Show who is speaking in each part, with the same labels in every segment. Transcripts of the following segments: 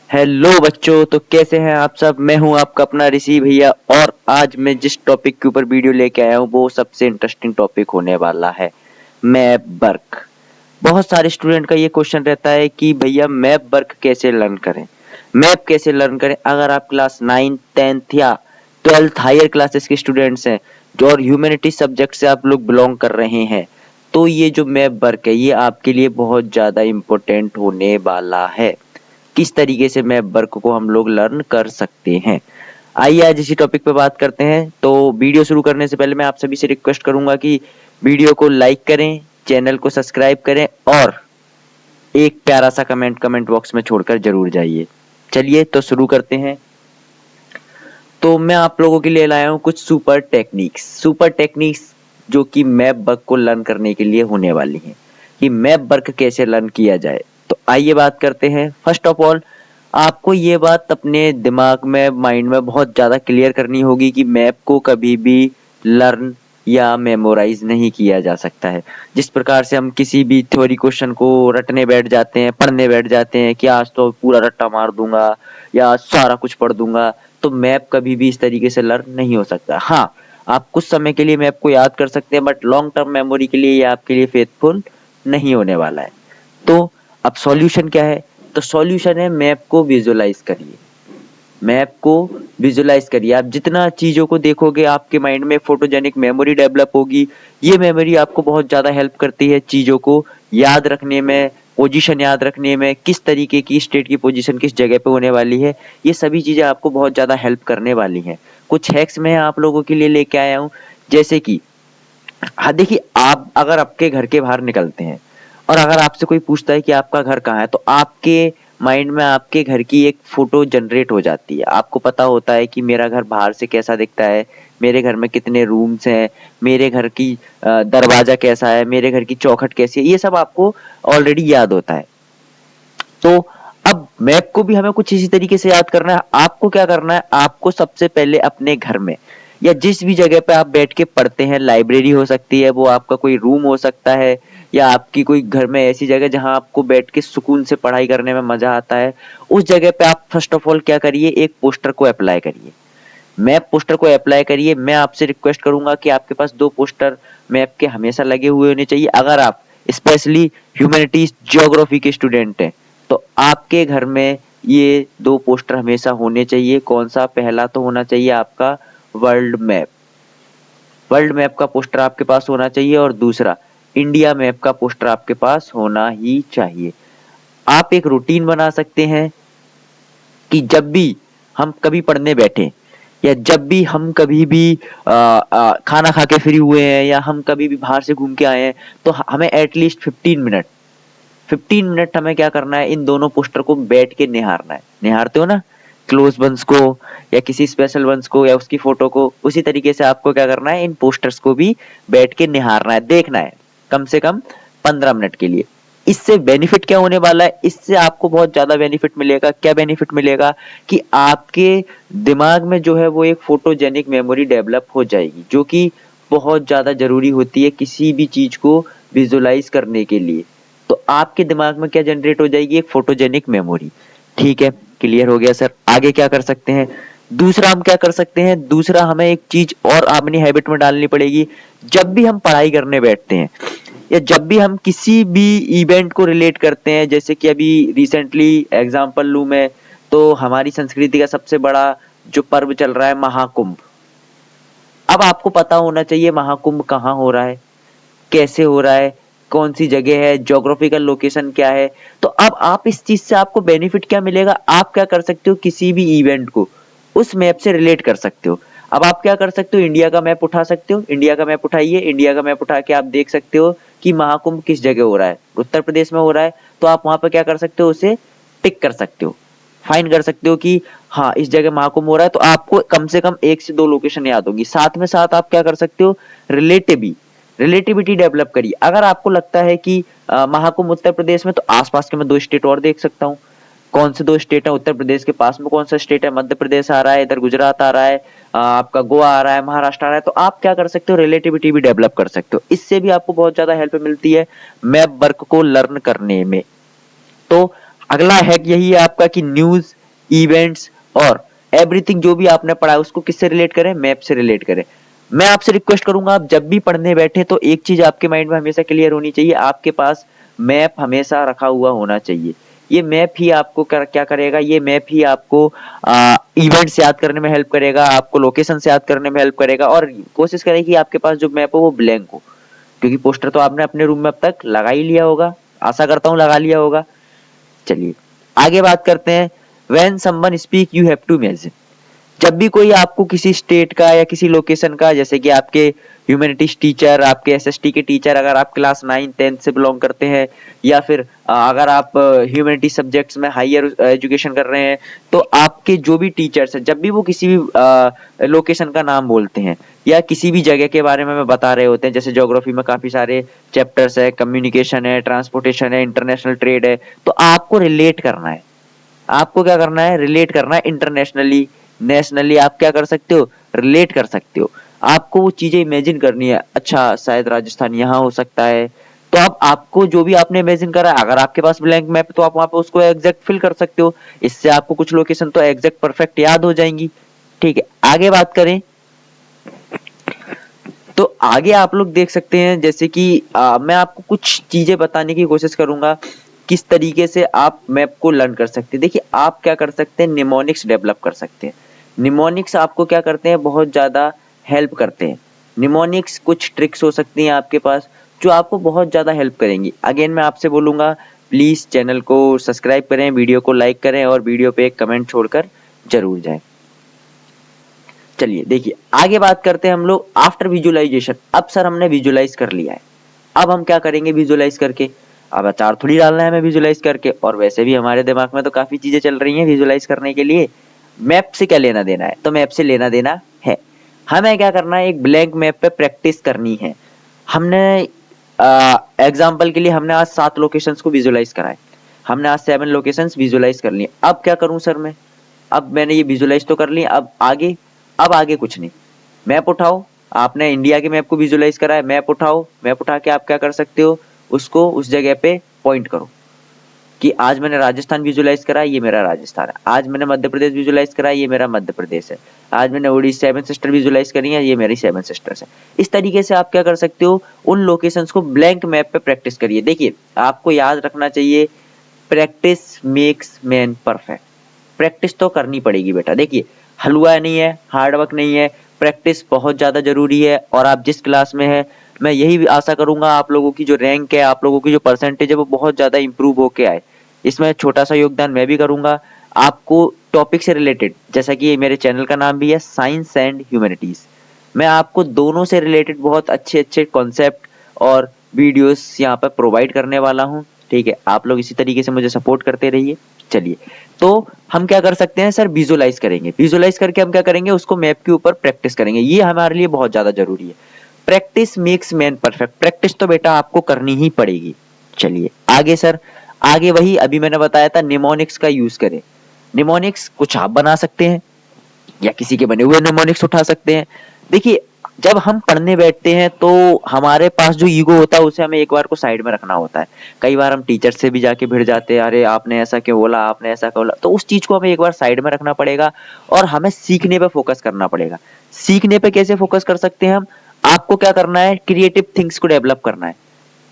Speaker 1: Hello बच्चों, तो कैसे हैं आप सब। मैं हूं आपका अपना ऋषि भैया और आज मैं जिस टॉपिक के ऊपर वीडियो लेके आया हूं वो सबसे इंटरेस्टिंग टॉपिक होने वाला है, मैप वर्क। बहुत सारे स्टूडेंट का ये क्वेश्चन रहता है कि भैया मैप वर्क कैसे लर्न करें, मैप कैसे लर्न करें। अगर आप क्लास 9th 10th या 12th हायर क्लासेस के स्टूडेंट्स हैं जो और ह्यूमैनिटी सब्जेक्ट से आप लोग बिलोंग कर रहे हैं, तो ये जो मैप वर्क है ये आपके लिए बहुत ज्यादा इम्पोर्टेंट होने वाला है। किस तरीके से मैप वर्क को हम लोग लर्न कर सकते हैं, आइए आज इसी टॉपिक पे बात करते हैं। तो वीडियो शुरू करने से पहले मैं आप सभी से रिक्वेस्ट करूंगा कि वीडियो को लाइक करें, चैनल को सब्सक्राइब करें और एक प्यारा सा कमेंट बॉक्स में छोड़कर जरूर जाइए। चलिए तो शुरू करते हैं। तो मैं आप लोगों के लिए लाया हूँ कुछ सुपर टेक्निक्स जो कि मैप वर्क को लर्न करने के लिए होने वाली हैं कि मैप वर्क कैसे लर्न किया जाए। तो आइए बात करते हैं। फर्स्ट ऑफ ऑल आपको ये बात अपने दिमाग में माइंड में बहुत ज़्यादा क्लियर करनी होगी कि मैप को कभी भी लर्न या मेमोराइज नहीं किया जा सकता है। जिस प्रकार से हम किसी भी थ्योरी क्वेश्चन को रटने बैठ जाते हैं, पढ़ने बैठ जाते हैं कि आज तो पूरा रट्टा मार दूंगा या आज सारा कुछ पढ़ दूंगा, तो मैप कभी भी इस तरीके से लर्न नहीं हो सकता। हाँ, आप कुछ समय के लिए मैप को याद कर सकते हैं बट लॉन्ग टर्म मेमोरी के लिए ये आपके लिए फेथफुल नहीं होने वाला है। तो अब सॉल्यूशन क्या है, तो सॉल्यूशन है मैप को विजुअलाइज करिए। मैप को विजुअलाइज करिए, आप जितना चीजों को देखोगे आपके माइंड में फोटोजेनिक मेमोरी डेवलप होगी। ये मेमोरी आपको बहुत ज्यादा हेल्प करती है चीजों को याद रखने में, पोजीशन याद रखने में, किस तरीके की स्टेट की पोजीशन किस जगह पे होने वाली है। ये सभी चीजें आपको बहुत ज्यादा हेल्प करने वाली हैं। कुछ हैक्स मैं आप लोगों के लिए लेके आया हूँ, जैसे कि हाँ देखिए, आप अगर आपके घर के बाहर निकलते हैं और अगर आपसे कोई पूछता है कि आपका घर कहाँ है, तो आपके माइंड में आपके घर की एक फोटो जनरेट हो जाती है। आपको पता होता है कि मेरा घर बाहर से कैसा दिखता है, मेरे घर में कितने रूम्स हैं, मेरे घर की दरवाजा कैसा है, मेरे घर की चौखट कैसी है, ये सब आपको ऑलरेडी याद होता है। तो अब मैप को भी हमें कुछ इसी तरीके से याद करना है। आपको क्या करना है, आपको सबसे पहले अपने घर में या जिस भी जगह पे आप बैठ के पढ़ते हैं, लाइब्रेरी हो सकती है, वो आपका कोई रूम हो सकता है या आपकी कोई घर में ऐसी जगह जहां आपको बैठ के सुकून से पढ़ाई करने में मजा आता है, उस जगह पे आप फर्स्ट ऑफ ऑल क्या करिए, एक पोस्टर को अप्लाई करिए। मैप पोस्टर को अप्लाई करिए। मैं आपसे रिक्वेस्ट करूंगा कि आपके पास 2 पोस्टर मैप के हमेशा लगे हुए होने चाहिए। अगर आप स्पेशली ह्यूमैनिटीज ज्योग्राफी के स्टूडेंट हैं तो आपके घर में ये 2 पोस्टर हमेशा होने चाहिए। कौन सा, पहला तो होना चाहिए आपका वर्ल्ड मैप, वर्ल्ड मैप का पोस्टर आपके पास होना चाहिए और दूसरा इंडिया मैप का पोस्टर आपके पास होना ही चाहिए। आप एक रूटीन बना सकते हैं कि जब भी हम कभी पढ़ने बैठे या जब भी हम कभी भी खाना खा के फ्री हुए हैं या हम कभी भी बाहर से घूम के आए हैं, तो हमें एटलीस्ट 15 मिनट हमें क्या करना है, इन दोनों पोस्टर को बैठ के निहारना है। निहारते हो ना, क्लोज वंस को या किसी स्पेशल वंस को या उसकी फोटो को, उसी तरीके से आपको क्या करना है, इन पोस्टर्स को भी बैठ के निहारना है, देखना है कम से कम 15 मिनट के लिए। इससे बेनिफिट क्या होने वाला है, इससे आपको बहुत ज्यादा बेनिफिट मिलेगा। क्या बेनिफिट मिलेगा कि आपके दिमाग में जो है वो एक फोटोजेनिक मेमोरी डेवलप हो जाएगी, जो कि बहुत ज्यादा जरूरी होती है किसी भी चीज को विजुलाइज करने के लिए। तो आपके दिमाग में क्या जनरेट हो जाएगी, एक फोटोजेनिक मेमोरी। ठीक है, क्लियर हो गया सर। आगे क्या कर सकते हैं, दूसरा हम क्या कर सकते हैं, दूसरा हमें एक चीज और अपनी हैबिट में डालनी पड़ेगी। जब भी हम पढ़ाई करने बैठते हैं या जब भी हम किसी भी इवेंट को रिलेट करते हैं, जैसे कि अभी रिसेंटली एग्जांपल लूं मैं, तो हमारी संस्कृति का सबसे बड़ा जो पर्व चल रहा है महाकुंभ। अब आपको पता होना चाहिए महाकुंभ कहाँ हो रहा है, कैसे हो रहा है, कौन सी जगह है, ज्योग्राफिकल लोकेशन क्या है। तो अब आप इस चीज से आपको बेनिफिट क्या मिलेगा, आप क्या कर सकते हो, किसी भी इवेंट को उस मैप से रिलेट कर सकते हो। अब आप क्या कर सकते हो, इंडिया का मैप उठा सकते हो, इंडिया का मैप उठाइए, इंडिया का मैप उठा के आप देख सकते हो कि महाकुंभ किस जगह हो रहा है, उत्तर प्रदेश में हो रहा है, तो आप वहां पर क्या कर सकते हो, उसे टिक कर सकते हो, फाइन कर सकते हो कि हाँ इस जगह महाकुंभ हो रहा है। तो आपको कम से कम 1 से 2 लोकेशन याद होगी। साथ में साथ आप क्या कर सकते हो, रिलेटिविटी डेवलप करिए। अगर आपको लगता है कि महाकुंभ उत्तर प्रदेश में, तो आसपास के मैं 2 स्टेट और देख सकता हूँ। कौन से 2 स्टेट है उत्तर प्रदेश के पास में, कौन सा स्टेट है, मध्य प्रदेश आ रहा है, इधर गुजरात आ रहा है, आपका गोवा आ रहा है, महाराष्ट्र आ रहा है। तो आप क्या कर सकते हो, रिलेटिविटी भी डेवलप कर सकते हो। इससे भी आपको बहुत ज्यादा हेल्प मिलती है मैप वर्क को लर्न करने में। तो अगला हैक यही है आपका कि न्यूज इवेंट्स और एवरीथिंग जो भी आपने पढ़ा है उसको किससे रिलेट करें, मैप से रिलेट करें। मैं आपसे रिक्वेस्ट करूंगा आप जब भी पढ़ने बैठे तो एक चीज आपके माइंड में हमेशा क्लियर होनी चाहिए, आपके पास मैप हमेशा रखा हुआ होना चाहिए। ये मैप ही आपको क्या करेगा, ये मैप ही आपको इवेंट्स याद करने में हेल्प करेगा, आपको लोकेशन याद करने में हेल्प करेगा, और कोशिश करें कि आपके पास जो मैप हो वो ब्लैंक हो, क्योंकि पोस्टर तो आपने अपने रूम में अब तक लगा ही लिया होगा, आशा करता हूँ लगा लिया होगा। चलिए आगे बात करते हैं। When someone speak you have to imagine. जब भी कोई आपको किसी स्टेट का या किसी लोकेशन का, जैसे कि आपके ह्यूमैनिटीज टीचर, आपके एसएसटी के टीचर, अगर आप क्लास 9 10 से बिलोंग करते हैं, या फिर अगर आप ह्यूमैनिटी सब्जेक्ट्स में हायर एजुकेशन कर रहे हैं, तो आपके जो भी टीचर्स हैं जब भी वो किसी भी लोकेशन का नाम बोलते हैं या किसी भी जगह के बारे में बता रहे होते हैं, जैसे ज्योग्राफी में काफी सारे चैप्टर्स है, कम्युनिकेशन है, ट्रांसपोर्टेशन है, इंटरनेशनल ट्रेड है, तो आपको रिलेट करना है। आपको क्या करना है, रिलेट करना है। इंटरनेशनली, नेशनली आप क्या कर सकते हो, रिलेट कर सकते हो। आपको वो चीजें इमेजिन करनी है, अच्छा शायद राजस्थान यहाँ हो सकता है, तो अब आपको जो भी आपने इमेजिन करा है, अगर आपके पास ब्लैंक मैप तो आप वहां पे उसको एग्जैक्ट फिल कर सकते हो। इससे आपको कुछ लोकेशन तो एग्जैक्ट परफेक्ट याद हो जाएंगी। ठीक है, आगे बात करें तो आगे आप लोग देख सकते हैं, जैसे कि मैं आपको कुछ चीजें बताने की कोशिश करूंगा किस तरीके से आप मैप को लर्न कर सकते हैं। देखिए आप क्या कर सकते हैं, निमोनिक्स डेवलप कर सकते हैं। निमोनिक्स आपको क्या करते हैं, बहुत ज्यादा हेल्प करते हैं। निमोनिक्स कुछ ट्रिक्स हो सकती हैं आपके पास जो आपको बहुत ज्यादा हेल्प करेंगी। अगेन मैं आपसे बोलूंगा प्लीज चैनल को सब्सक्राइब करें, वीडियो को लाइक करें और वीडियो पे एक कमेंट छोड़कर जरूर जाएं। चलिए देखिए आगे बात करते हैं हम लोग आफ्टर विजुअलाइजेशन। अब सर हमने विजुअलाइज कर लिया है, अब हम क्या करेंगे विजुअलाइज करके, अब अचार थोड़ी डालना है हमें विजुअलाइज करके, और वैसे भी हमारे दिमाग में तो काफी चीजें चल रही हैं विजुअलाइज करने के लिए। मैप से क्या लेना देना है, तो मैप से लेना देना है। हमें क्या करना है, एक ब्लैंक मैप पे प्रैक्टिस करनी है। हमने एग्जाम्पल के लिए हमने आज 7 लोकेशंस को विजुअलाइज करा है, हमने आज 7 लोकेशंस विजुअलाइज कर लिए। अब क्या करूं सर मैं, अब मैंने ये विजुअलाइज तो कर लिया, अब आगे कुछ नहीं। मैप उठाओ, आपने इंडिया के मैप को विजुअलाइज करा है, मैप उठाओ, मैप उठा के आप क्या कर सकते हो, उसको उस जगह पे पॉइंट करो कि आज मैंने राजस्थान विजुअलाइज करा है, ये मेरा राजस्थान है। आज मैंने मध्य प्रदेश विजुअलाइज करा है, ये मेरा मध्य प्रदेश है। आज मैंने उड़ीसा 7 सिस्टर विजुअलाइज करी है, ये मेरी 7 सिस्टर्स है। इस तरीके से आप क्या कर सकते हो, उन लोकेशंस को ब्लैंक मैप पे प्रैक्टिस करिए। देखिए आपको याद रखना चाहिए, practice makes man perfect. Practice तो करनी पड़ेगी बेटा। देखिए हलवा नहीं है, हार्ड वर्क नहीं है, प्रैक्टिस बहुत ज्यादा जरूरी है। और आप जिस क्लास में है, मैं यही आशा करूंगा आप लोगों की जो रैंक है, आप लोगों की जो परसेंटेज है वो बहुत ज्यादा इंप्रूव होके आए। इसमें छोटा सा योगदान मैं भी करूंगा। आपको टॉपिक से रिलेटेड, जैसा कि मेरे चैनल का नाम भी है साइंस एंड ह्यूमैनिटीज, मैं आपको दोनों से रिलेटेड बहुत अच्छे अच्छे कॉन्सेप्ट और वीडियोस यहाँ पर प्रोवाइड करने वाला हूँ। ठीक है, आप लोग इसी तरीके से मुझे सपोर्ट करते रहिए। चलिए तो हम क्या कर सकते हैं सर, विजुअलाइज करेंगे। विजुअलाइज करके हम क्या करेंगे, उसको मैप के ऊपर प्रैक्टिस करेंगे, ये हमारे लिए बहुत ज्यादा जरूरी है। Practice makes man perfect, practice तो बेटा आपको करनी ही पड़ेगी। चलिए आगे सर, आगे वही अभी मैंने बताया था निमोनिक्स का यूज करें। निमोनिक्स कुछ आप बना सकते हैं या किसी के बने हुए निमोनिक्स उठा सकते हैं। देखिए जब हम पढ़ने बैठते हैं तो हमारे पास जो ईगो होता है उसे हमें एक बार को साइड में रखना होता है। कई बार हम टीचर से भी जाके भिड़ जाते हैं, अरे आपने ऐसा क्यों बोला, आपने ऐसा क्यों बोला, तो उस चीज को हमें एक बार साइड में रखना पड़ेगा और हमें सीखने पे फोकस करना पड़ेगा। सीखने पे कैसे फोकस कर सकते हैं हम, आपको क्या करना है, क्रिएटिव थिंग्स को डेवलप करना है।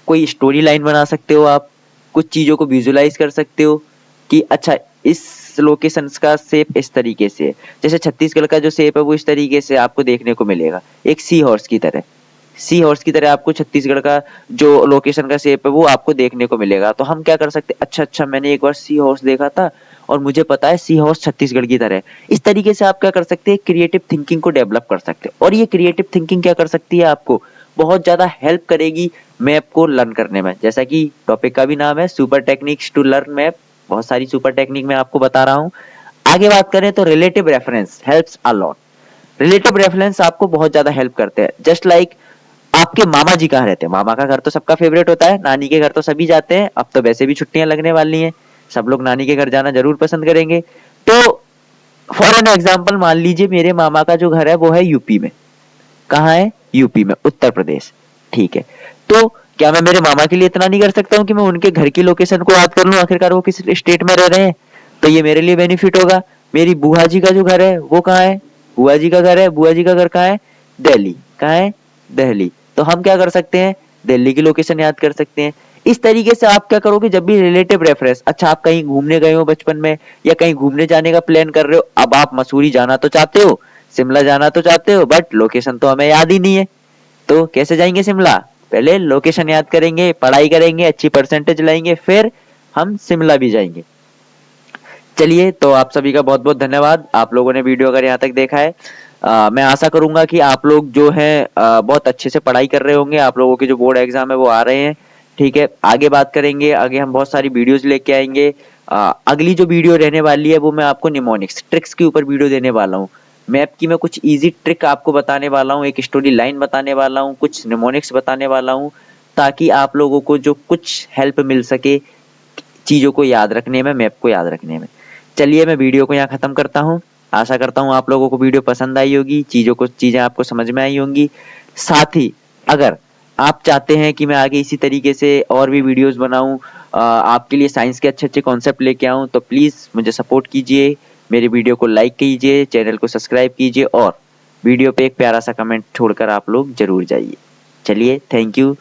Speaker 1: कोई स्टोरी लाइन बना सकते हो आप, कुछ चीजों को विजुअलाइज कर सकते हो कि अच्छा इस लोकेशन का शेप इस तरीके से है, जैसे छत्तीसगढ़ का जो शेप है वो इस तरीके से आपको देखने को मिलेगा, एक सी हॉर्स की तरह। सी हॉर्स की तरह आपको छत्तीसगढ़ का जो लोकेशन का शेप है वो आपको देखने को मिलेगा। तो हम क्या कर सकते हैं, अच्छा अच्छा मैंने एक बार सी हॉर्स देखा था और मुझे पता है सी हॉर्स छत्तीसगढ़ की तरह है। इस तरीके से आप क्या कर सकते हैं, क्रिएटिव थिंकिंग को डेवलप कर सकते हैं। और ये क्रिएटिव थिंकिंग क्या कर सकती है, आपको बहुत ज्यादा हेल्प करेगी मैप को लर्न करने में। जैसा कि टॉपिक का भी नाम है super techniques to learn map, बहुत सारी सुपर टेक्निक मैं आपको बता रहा हूँ। आगे बात करें तो relative reference helps a lot. Relative reference आपको बहुत ज्यादा हेल्प करते हैं। जस्ट लाइक आपके मामा जी कहाँ रहते हैं, मामा का घर तो सबका फेवरेट होता है, नानी के घर तो सभी जाते हैं, अब तो वैसे भी छुट्टियां लगने वाली हैं, सब लोग नानी के घर जाना जरूर पसंद करेंगे। तो फॉर एन एग्जाम्पल मान लीजिए मेरे मामा का जो घर है वो है यूपी में। कहाँ है, यूपी में, उत्तर प्रदेश। ठीक है, तो क्या मैं मेरे मामा के लिए इतना नहीं कर सकता हूँ कि मैं उनके घर की लोकेशन को याद कर लूं, आखिरकार वो किस स्टेट में रह रहे हैं। तो ये मेरे लिए बेनिफिट होगा। मेरी बुआ जी का जो घर है वो कहाँ है, बुआ जी का घर है, बुआ जी का घर कहाँ है, दिल्ली। कहाँ है, दिल्ली। तो हम क्या कर सकते हैं, दिल्ली की लोकेशन याद कर सकते हैं। इस तरीके से आप क्या करोगे, जब भी रिलेटिव रेफरेंस, अच्छा आप कहीं घूमने गए हो बचपन में या कहीं घूमने जाने का प्लान कर रहे हो, अब आप मसूरी जाना तो चाहते हो, शिमला जाना तो चाहते हो, बट लोकेशन तो हमें याद ही नहीं है। तो कैसे जाएंगे शिमला, पहले लोकेशन याद करेंगे, पढ़ाई करेंगे, अच्छी परसेंटेज लाएंगे, फिर हम शिमला भी जाएंगे। चलिए, तो आप सभी का बहुत बहुत धन्यवाद, आप लोगों ने वीडियो अगर यहाँ तक देखा है। मैं आशा करूंगा कि आप लोग जो है बहुत अच्छे से पढ़ाई कर रहे होंगे, आप लोगों के जो बोर्ड एग्जाम है वो आ रहे हैं। ठीक है, आगे बात करेंगे, आगे हम बहुत सारी वीडियोस लेके आएंगे। अगली जो वीडियो रहने वाली है वो मैं आपको निमोनिक्स ट्रिक्स के ऊपर वीडियो देने वाला हूँ। मैप की मैं कुछ इजी ट्रिक आपको बताने वाला हूँ, एक स्टोरी लाइन बताने वाला हूँ, कुछ निमोनिक्स बताने वाला हूँ, ताकि आप लोगों को जो कुछ हेल्प मिल सके चीजों को याद रखने में, मैप को याद रखने में। चलिए, मैं वीडियो को यहाँ खत्म करता हूँ। आशा करता हूँ आप लोगों को वीडियो पसंद आई होगी, चीजें आपको समझ में आई होंगी। साथ ही अगर आप चाहते हैं कि मैं आगे इसी तरीके से और भी वीडियोस बनाऊं, आपके लिए साइंस के अच्छे अच्छे कॉन्सेप्ट लेके आऊं, तो प्लीज मुझे सपोर्ट कीजिए, मेरी वीडियो को लाइक कीजिए, चैनल को सब्सक्राइब कीजिए और वीडियो पे एक प्यारा सा कमेंट छोड़कर आप लोग जरूर जाइए। चलिए, थैंक यू।